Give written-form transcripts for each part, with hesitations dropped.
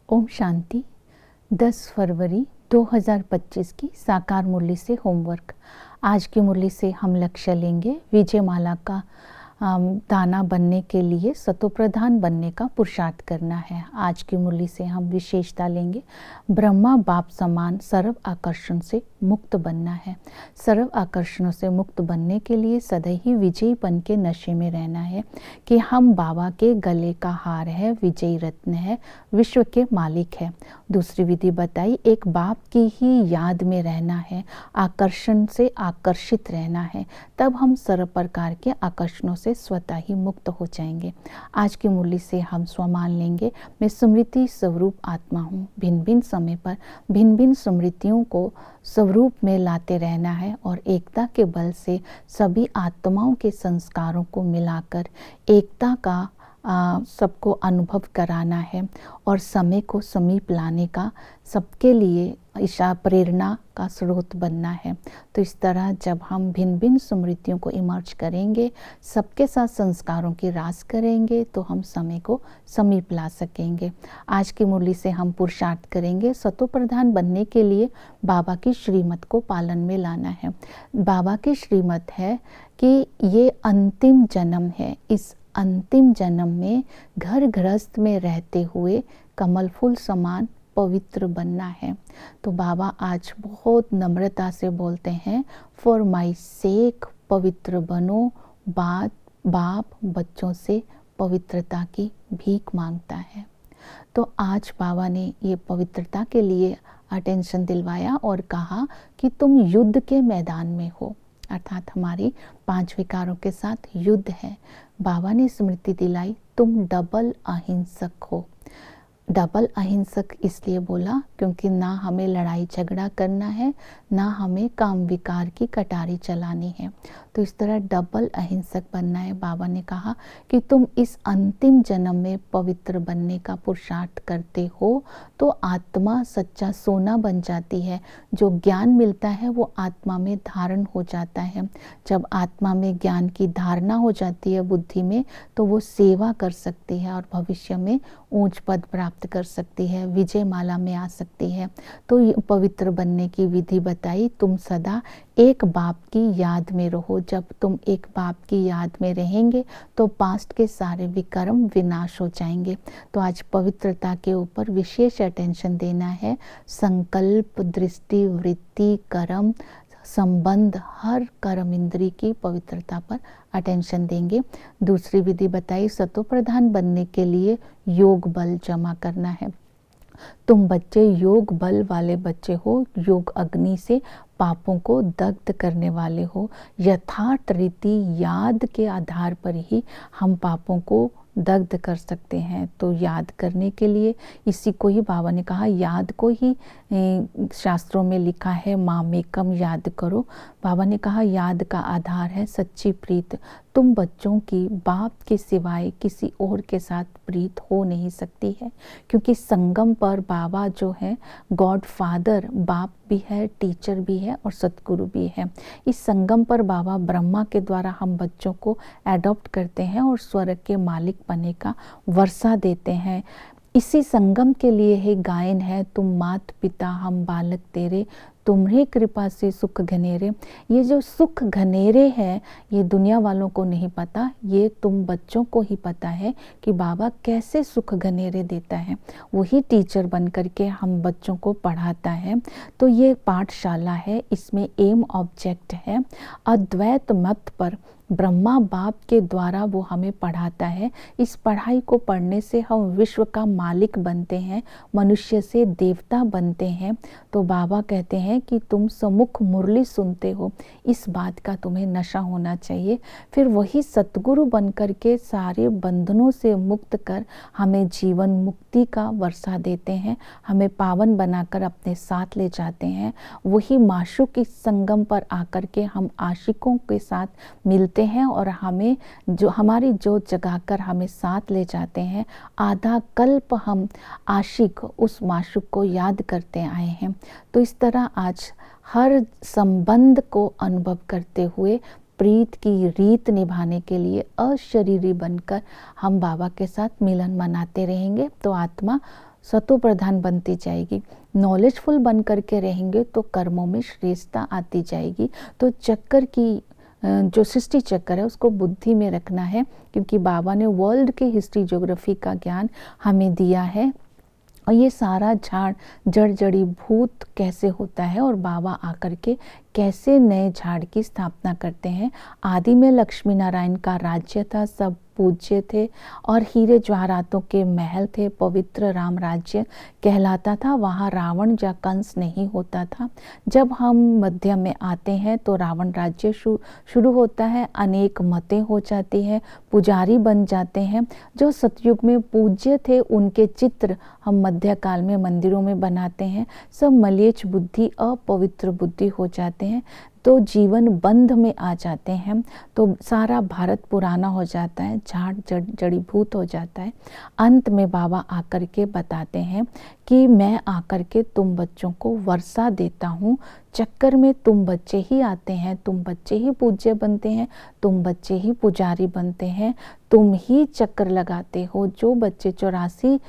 ओम शांति। 10 फरवरी 2025 की साकार मुरली से होमवर्क। आज की मुरली से हम लक्ष्य लेंगे विजय माला का दाना बनने के लिए सतोप्रधान बनने का पुरुषार्थ करना है। आज की मुरली से हम विशेषता लेंगे ब्रह्मा बाप समान सर्व आकर्षण से मुक्त बनना है। सर्व आकर्षणों से मुक्त बनने के लिए सदैव ही विजयीपन के नशे में रहना है कि हम बाबा के गले का हार है, विजयी रत्न है, विश्व के मालिक है। दूसरी विधि बताई, एक बाप की ही याद में रहना है, आकर्षण से आकर्षित रहना है, तब हम सर्व प्रकार के आकर्षणों से स्वतः ही मुक्त हो जाएंगे। आज की मुरली से हम स्वमान लेंगे, मैं स्मृति स्वरूप आत्मा हूँ। भिन्न भिन्न समय पर भिन्न भिन्न स्मृतियों को स्वरूप में लाते रहना है और एकता के बल से सभी आत्माओं के संस्कारों को मिलाकर एकता का सबको अनुभव कराना है और समय को समीप लाने का सबके लिए प्रेरणा का स्रोत बनना है। तो इस तरह जब हम भिन्न भिन्न स्मृतियों को इमर्ज करेंगे, सबके साथ संस्कारों की रास करेंगे, तो हम समय को समीप ला सकेंगे। आज की मुरली से हम पुरुषार्थ करेंगे सतोप्रधान बनने के लिए बाबा की श्रीमत को पालन में लाना है। बाबा की श्रीमत है कि ये अंतिम जन्म है, इस अंतिम जन्म में घर गृहस्थ में रहते हुए कमल फूल समान पवित्र बनना है। तो बाबा आज बहुत नम्रता से बोलते हैं, फॉर माई सेक पवित्र बनो। बाप बच्चों से पवित्रता की भीख मांगता है। तो आज बाबा ने ये पवित्रता के लिए अटेंशन दिलवाया और कहा कि तुम युद्ध के मैदान में हो, अर्थात हमारी 5 विकारों के साथ युद्ध है। बाबा ने स्मृति दिलाई, तुम डबल अहिंसक हो। डबल अहिंसक इसलिए बोला क्योंकि ना हमें लड़ाई झगड़ा करना है, ना हमें काम विकार की कटारी चलानी है। तो इस तरह डबल अहिंसक बनना है। बाबा ने कहा कि तुम इस अंतिम जन्म में पवित्र बनने का पुरुषार्थ करते हो तो आत्मा सच्चा सोना बन जाती है। जो ज्ञान मिलता है वो आत्मा में धारण हो जाता है। जब आत्मा में ज्ञान की धारणा हो जाती है बुद्धि में, तो वो सेवा कर सकती है और भविष्य में ऊंच पद प्राप्त कर सकती है, विजय माला में आ सकती है। तो पवित्र बनने की विधि बताई, तुम सदा एक बाप की याद में रहो। जब तुम एक बाप की याद में रहेंगे तो पास्ट के सारे विकर्म विनाश हो जाएंगे। तो आज पवित्रता के ऊपर विशेष अटेंशन देना है। संकल्प, दृष्टि, वृत्ति, कर्म, संबंध, हर कर्म इंद्री की पवित्रता पर अटेंशन देंगे। दूसरी विधि बताई, सतोप्रधान बनने के लिए योग बल जमा करना है। तुम बच्चे योग बल वाले बच्चे हो, योग अग्नि से पापों को दग्ध करने वाले हो। यथार्थ रीति याद के आधार पर ही हम पापों को दग्ध कर सकते हैं। तो याद करने के लिए इसी को ही बाबा ने कहा, याद को ही शास्त्रों में लिखा है, मामेकम याद करो। बाबा ने कहा याद का आधार है सच्ची प्रीत। तुम बच्चों की बाप के सिवाय किसी और के साथ प्रीत हो नहीं सकती है, क्योंकि संगम पर बाबा जो है गॉड फादर, बाप भी है, टीचर भी है और सतगुरु भी है। इस संगम पर बाबा ब्रह्मा के द्वारा हम बच्चों को एडॉप्ट करते हैं और स्वर्ग के मालिक बनने का वर्षा देते हैं। इसी संगम के लिए ही गायन है, तुम मात पिता हम बालक तेरे, तुम्हारी कृपा से सुख घनेरे। ये जो सुख घनेरे हैं ये दुनिया वालों को नहीं पता, ये तुम बच्चों को ही पता है कि बाबा कैसे सुख घनेरे देता है। वही टीचर बन करके हम बच्चों को पढ़ाता है। तो ये पाठशाला है, इसमें एम ऑब्जेक्ट है अद्वैत मत पर ब्रह्मा बाप के द्वारा वो हमें पढ़ाता है। इस पढ़ाई को पढ़ने से हम विश्व का मालिक बनते हैं, मनुष्य से देवता बनते हैं। तो बाबा कहते हैं कि तुम सम्मुख मुरली सुनते हो, इस बात का तुम्हें नशा होना चाहिए। फिर वही सतगुरु बनकर के सारे बंधनों से मुक्त कर हमें जीवन मुक्ति का वर्षा देते हैं, हमें पावन बनाकर अपने साथ ले जाते हैं। वही माशूक इस संगम पर आकर के हम आशिकों के साथ मिलते हैं और हमें जो हमारी जोत जगाकर हमें साथ ले जाते हैं। आधा कल्प हम आशिक उस माशूक को याद करते आए हैं। तो इस तरह आज हर संबंध को अनुभव करते हुए प्रीत की रीत निभाने के लिए अशरीरी बनकर हम बाबा के साथ मिलन मनाते रहेंगे तो आत्मा सतो प्रधान बनती जाएगी। नॉलेजफुल बन करके रहेंगे तो कर्मों में श्रेष्ठता आती जाएगी। तो चक्कर की जो सृष्टि चक्कर है उसको बुद्धि में रखना है, क्योंकि बाबा ने वर्ल्ड की हिस्ट्री ज्योग्राफी का ज्ञान हमें दिया है। और ये सारा झाड़ जड़ जड़ी भूत कैसे होता है और बाबा आकर के कैसे नए झाड़ की स्थापना करते हैं। आदि में लक्ष्मी नारायण का राज्य था, सब पूज्य थे और हीरे जवाहरातों के महल थे, पवित्र राम राज्य कहलाता था। वहाँ रावण या कंस नहीं होता था। जब हम मध्य में आते हैं तो रावण राज्य शुरू होता है, अनेक मतें हो जाती हैं, पुजारी बन जाते हैं। जो सतयुग में पूज्य थे उनके चित्र हम मध्यकाल में मंदिरों में बनाते हैं। सब मलेच्छ बुद्धि, अपवित्र बुद्धि हो जाते हैं, तो जीवन बंध में आ जाते हैं। तो सारा भारत पुराना हो जाता है, झाड़ जड़ीभूत हो जाता है। अंत में बाबा आकर के बताते हैं कि मैं आकर के तुम बच्चों को वर्षा देता हूँ। चक्कर में तुम बच्चे ही आते हैं, तुम बच्चे ही पूज्य बनते हैं, तुम बच्चे ही पुजारी बनते हैं, तुम ही चक्कर लगाते हो। जो बच्चे 84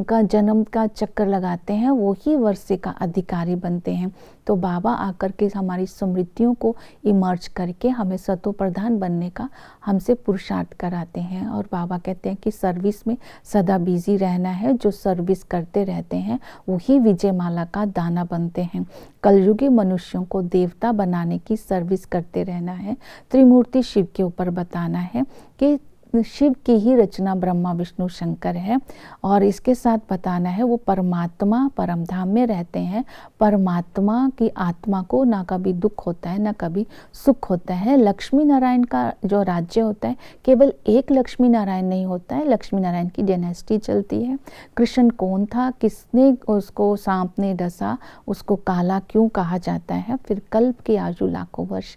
का जन्म का चक्कर लगाते हैं वो ही वर्षे का अधिकारी बनते हैं। तो बाबा आकर के हमारी स्मृतियों को इमर्ज करके हमें सतो प्रधान बनने का हमसे पुरुषार्थ कराते हैं। और बाबा कहते हैं कि सर्विस में सदा बिजी रहना है। जो सर्विस करते रहते हैं वही विजय माला का दाना बनते हैं। कलयुगी मनुष्यों को देवता बनाने की सर्विस करते रहना है। त्रिमूर्ति शिव के ऊपर बताना है कि शिव की ही रचना ब्रह्मा विष्णु शंकर है और इसके साथ बताना है वो परमात्मा परमधाम में रहते हैं। परमात्मा की आत्मा को ना कभी दुख होता है ना कभी सुख होता है। लक्ष्मी नारायण का जो राज्य होता है केवल एक लक्ष्मी नारायण नहीं होता है, लक्ष्मी नारायण की डायनेस्टी चलती है। कृष्ण कौन था, किसने उसको सांप ने डसा, उसको काला क्यों कहा जाता है, फिर कल्प के आयु लाखों वर्ष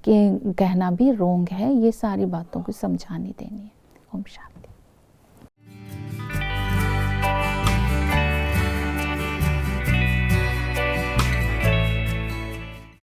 के कहना भी रोंग है। ये सारी बातों को समझानी देनी है। ओम शांति।